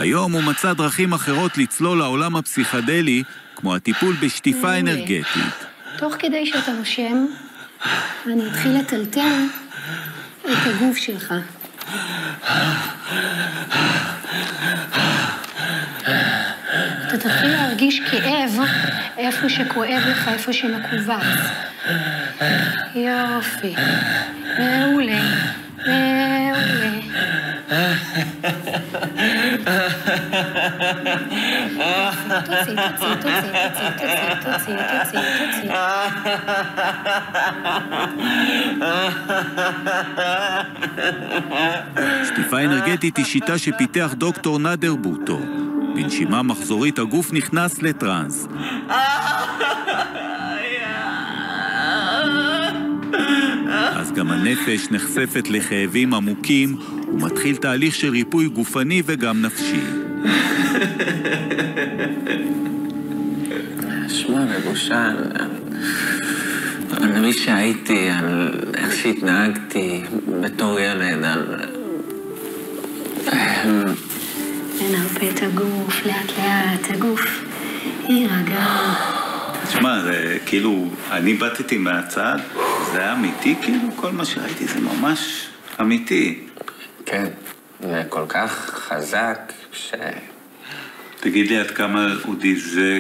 היום הוא מצא דרכים אחרות לצלול לעולם הפסיכדלי, כמו הטיפול בשטיפה אנרגטית. תוך כדי שאתה נושם, אני אתחיל לטלטל את הגוף שלך. אתה תתחיל להרגיש כאב איפה שכואב לך, איפה שמכווץ. יופי. מעולה. מעולה. תוציא. שטיפה אנרגטית היא שיטה שפיתח דוקטור נאדר בוטו. בנשימה מחזורית הגוף נכנס לטרנס. אז גם הנפש נחשפת לכאבים עמוקים, ומתחיל תהליך של ריפוי גופני וגם נפשי. אשמה ובושה על מי שהייתי, על איך שהתנהגתי בתור ילד, נרפה את הגוף, לאט לאט, הגוף יירגע. תשמע, זה כאילו, אני באתי מהצד, זה היה אמיתי, כאילו כל מה שראיתי זה ממש אמיתי. כן, זה כל כך חזק תגיד לי עד כמה אודי זה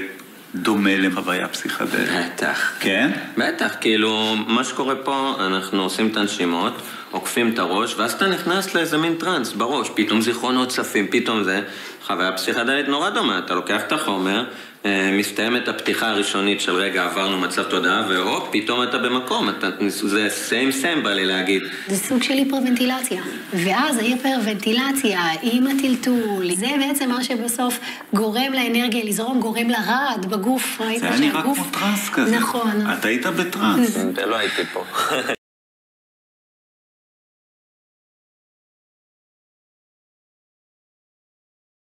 דומה לחוויה פסיכדלית. בטח. כן? בטח, כאילו, מה שקורה פה, אנחנו עושים את הנשימות, עוקפים את הראש, ואז אתה נכנס לאיזה מין טרנס בראש, פתאום זיכרונות צפים, פתאום זה חוויה פסיכדלית נורא דומה, אתה לוקח את החומר, מסתיים את הפתיחה הראשונית של רגע עברנו מצב תודעה, והופ, פתאום אתה במקום, זה סיים בא לי להגיד. זה סוג של היפרוונטילציה, ואז ההיפרוונטילציה עם הטלטול, זה בעצם מה שבסוף גורם לאנרגיה לזרום, גורם לרעד בגוף. זה היה נראה כמו טרנס כזה. נכון. אתה היית בטרנס. לא הייתי פה.